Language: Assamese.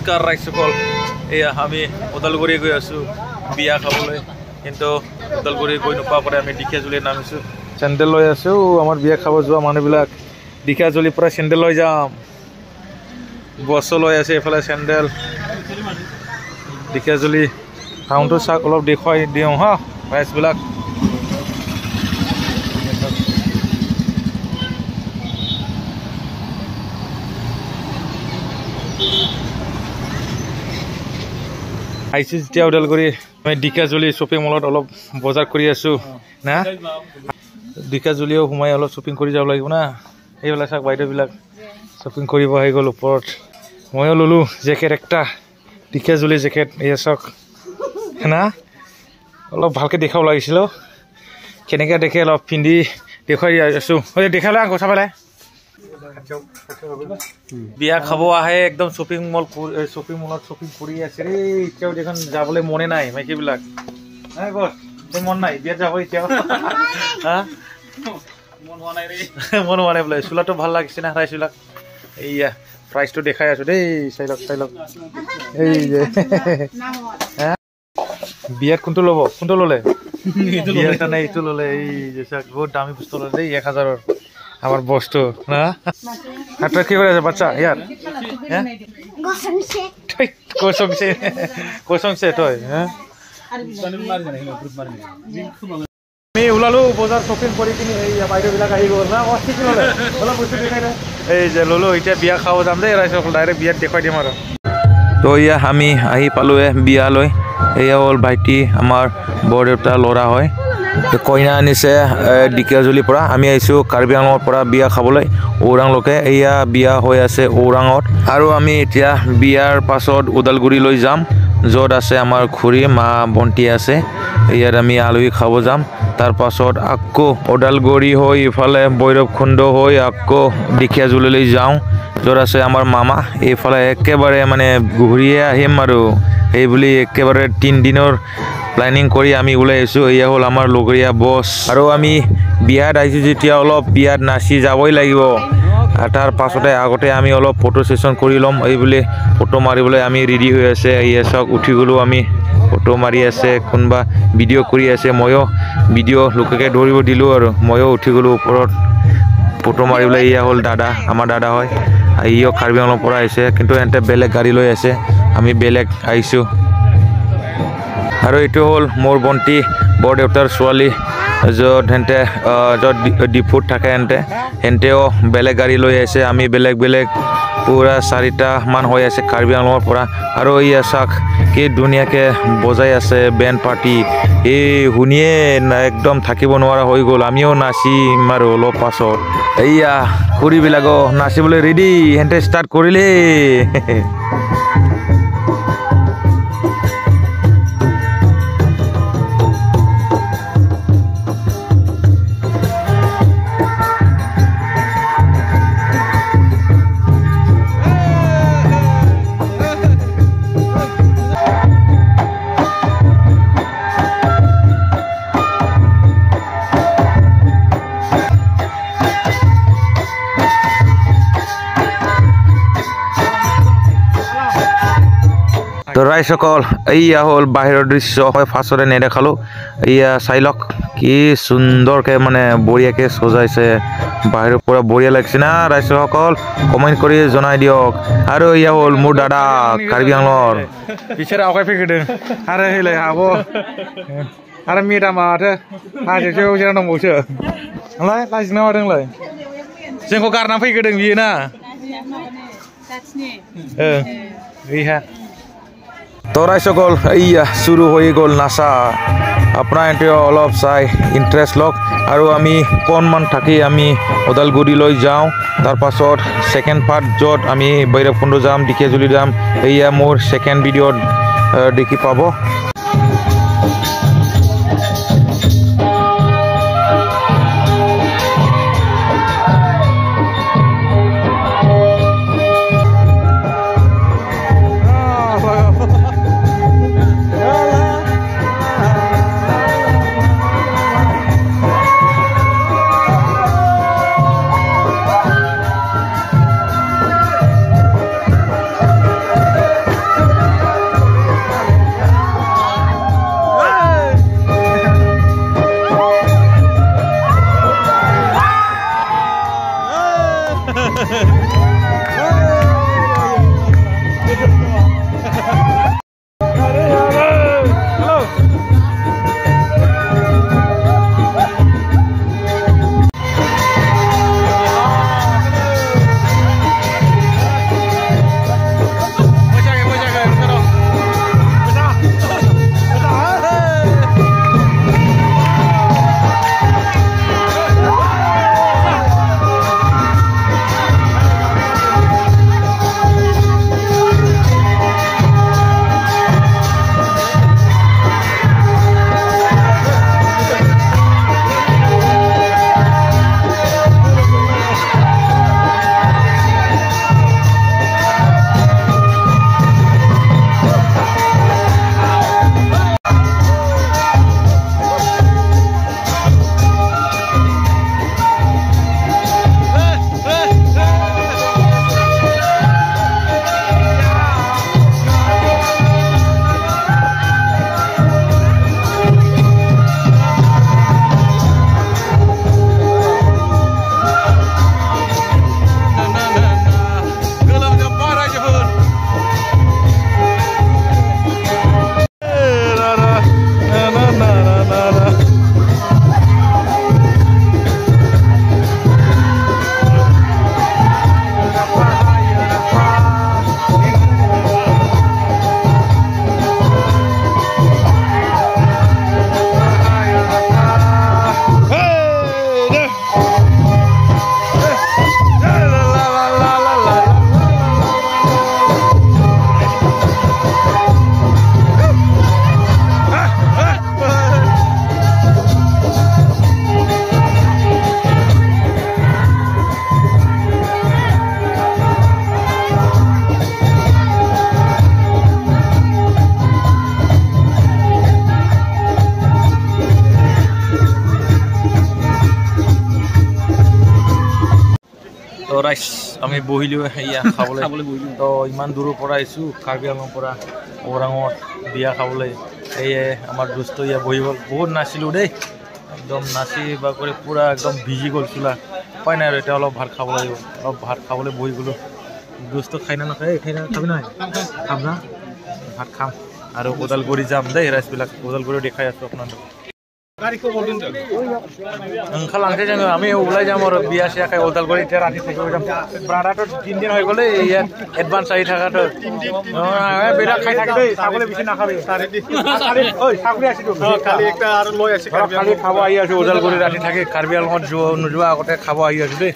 নমস্কাৰ ৰাইজসকল এয়া আমি ওদালগুৰি গৈ আছোঁ বিয়া খাবলৈ কিন্তু ওদালগুৰি গৈ নোপোৱাকৈ আমি ঢেকীয়াজুলিত নামিছোঁ চেণ্ডেল লৈ আছোঁ আমাৰ বিয়া খাব যোৱা মানুহবিলাক ঢেকীয়াজুলিৰ পৰা চেণ্ডেল লৈ যাম বছো লৈ আছে এইফালে চেণ্ডেল ঢেকীয়াজুলি টাউনটো চাওক অলপ দেখুৱাই দিওঁ হা ৰাইজবিলাক আইছি যেতিয়া ওদালগুৰি আমি ঢেকীয়াজুলি শ্বপিং মলত অলপ বজাৰ কৰি আছোঁ না ঢেকীয়াজুলিও সোমাই অলপ শ্বপিং কৰি যাব লাগিব না এইবিলাক চাওক বাইদেউবিলাক শ্বপিং কৰিব আহি গ'ল ওপৰত ময়ো ল'লোঁ জেকেট একটা ঢেকীয়াজুলি জেকেট এয়া চাওক না অলপ ভালকৈ দেখাব লাগিছিল কেনেকৈ দেখে অলপ পিন্ধি দেখুৱাই আছোঁ দেখালে কথা পেলাই বিয়া খাব আহে একদম শ্বপিং মলত শ্বপিং কৰি আছে ৰে এতিয়াও দেখোন যাবলৈ মনে নাই মাইকীবিলাক মন নাই বিয়াত যাব এতিয়াও মন হোৱা নাই বোলে চোলাটো ভাল লাগিছে না ৰাইজবিলাক এইয়া প্ৰাইচটো দেখাই আছোঁ দেই চাই লওক এই যে বিয়াত কোনটো ল'ব কোনটো ল'লে বিয়াৰ কাৰণে এইটো ল'লে এই যে চাওক বহুত দামী বস্তু ল'লে দেই 1000ৰ আমাৰ বস্তু না হাতটা কি কৰে আছে বাচ্চা ইয়াৰ কসংসে তই হ্যাঁ আমি ওলালো বজাৰ শ্বপিং কৰি কিনি এই বাইদেউবিলাক আহি গ'ল না ঠিক ল'লে অলপ বস্তু দেখাই দে এই যে ল'লো এতিয়া বিয়া খাব যাম দেই ৰাইজসকল ডাইৰেক্ট বিয়াত দেখুৱাই দিম আৰু তো এয়া আমি আহি পালোৱে বিয়ালৈ এয়া হ'ল ভাইটি আমাৰ বৰদেউতা ল'ৰা হয় কইনা আনিছে ঢেকীয়াজুলিৰ পৰা আমি আহিছোঁ কাৰ্বি আংলঙৰ পৰা বিয়া খাবলৈ ঔৰাংলৈকে এয়া বিয়া হৈ আছে ঔৰাঙত আৰু আমি এতিয়া বিয়াৰ পাছত ওদালগুৰিলৈ যাম য'ত আছে আমাৰ খুৰী মা ভণ্টি আছে ইয়াত আমি আলহী খাব যাম তাৰ পাছত আকৌ ওদালগুৰি হৈ ইফালে ভৈৰৱকুণ্ড হৈ আকৌ ঢেকীয়াজুলিলৈ যাওঁ য'ত আছে আমাৰ মামা এইফালে একেবাৰে মানে ঘূৰিয়ে আহিম আৰু এই বুলি একেবাৰে 3 দিনৰ প্ল্যানিং কৰি আমি ওলাই আহিছোঁ এয়া হ'ল আমাৰ লগৰীয়া বছ আৰু আমি বিয়াত আহিছোঁ যেতিয়া অলপ বিয়াত নাচি যাবই লাগিব তাৰ পাছতে আগতে আমি অলপ ফটো সেশন কৰি ল'ম এই বুলি ফটো মাৰিবলৈ আমি ৰেডি হৈ আছে এয়া চাওক উঠি গ'লোঁ আমি ফটো মাৰি আছে কোনোবা ভিডিঅ' কৰি আছে ময়ো ভিডিঅ' লোককে ধৰিব দিলোঁ আৰু ময়ো উঠি গ'লোঁ ওপৰত ফটো মাৰিবলৈ এয়া হ'ল দাদা আমাৰ দাদা হয় ইও কাৰ্বি আংলঙৰ পৰা আহিছে কিন্তু এন্তে বেলেগ গাড়ী লৈ আছে আমি বেলেগ আহিছোঁ আৰু এইটো হ'ল মোৰ ভণ্টি বৰদেউতাৰ ছোৱালী য'ত য'ত ডিপুত থাকে হেঁতেও বেলেগ গাড়ী লৈ আছে আমি বেলেগ পুৰা 4টা মান হৈ আছে কাৰ্বি আংলঙৰ পৰা আৰু এয়া চাওক কি ধুনীয়াকৈ বজাই আছে বেণ্ড পাৰ্টি এই শুনিয়ে একদম থাকিব নোৱাৰা হৈ গ'ল আমিও নাচিম আৰু অলপ পাছত এইয়া খুৰীবিলাকো নাচিবলৈ ৰেডি হেঁতে ষ্টাৰ্ট কৰিলে তো ৰাইজসকল এয়া হ'ল বাহিৰৰ দৃশ্য হয় ফাৰ্ষ্টতে নেদেখালোঁ এয়া চাই লওক কি সুন্দৰকৈ মানে বঢ়িয়াকৈ সজাইছে বাহিৰৰ পৰা বঢ়িয়া লাগিছে না ৰাইজসকল কমেণ্ট কৰি জনাই দিয়ক আৰু এয়া হ'ল মোৰ দাদা কাৰ্বি আংলঙৰ পিছে আওকাই फैदों आरो हैलाय आब' आरो मेदामा माथो हाजोसो जिरायना दंबावसो नोंलाय लाजिनो मादोंलाय जोंखौ गारना फैग्रोदों बियो ना ओइहा তো ৰাইজসকল এইয়া শুৰু হৈ গ'ল নাচা আপোনাৰ এতিয়া অলপ চাই ইণ্টাৰেষ্ট লওক আৰু আমি অকণমান থাকি আমি ওদালগুৰিলৈ যাওঁ তাৰ পাছত সেকেন্ড পাৰ্ট য'ত আমি ভৈৰৱকুণ্ড যাম ঢেকীয়াজুলি যাম এইয়া মোৰ সেকেন্ড ভিডিঅ'ত দেখি পাব ৰাইচ আমি বহিলোঁ সেয়া খাবলৈ তো ইমান দূৰৰ পৰা আহিছোঁ কাৰ্বি আংলঙৰ পৰা ওৰাঙত বিয়া খাবলৈ সেয়ে আমাৰ দোস্ত ইয়া বহি গ'ল বহুত নাচিলোঁ দেই একদম নাচি বা কৰি পূৰা একদম ভিজি গ'ল চোলা উপায় নাই আৰু এতিয়া অলপ ভাত খাব লাগিব অলপ ভাত খাবলৈ বহি গ'লোঁ দোস্ত খাই না নাখায় খাই না খাবি নহয় খাম না ভাত খাম আৰু ওদালগুৰি যাম দেই ৰাইচবিলাক ওদালগুৰি দেখাই আছোঁ আপোনালোকক ওংখালাংসে जोङो আমি ওলাই যাম আৰু বিয়া চিয়া খাই ওদালগুৰি এতিয়া ৰাতি থাকিব যাম ব্ৰাদাৰটো 3 দিন হৈ গ'লে ইয়াত এডভান্স আহি থাকাটো বিৰাট খাই থাকে দেই ছাগলী বেছি নাখাবি কালি ঐ ছাগলী আছিলো কালি একটা আৰু লৈ আছে কালি খাব আহি আছো ওদালগুৰি ৰাতি থাকি কাৰ্বি আংলঙত নোযোৱা আগতে খাব আহি আছো দেই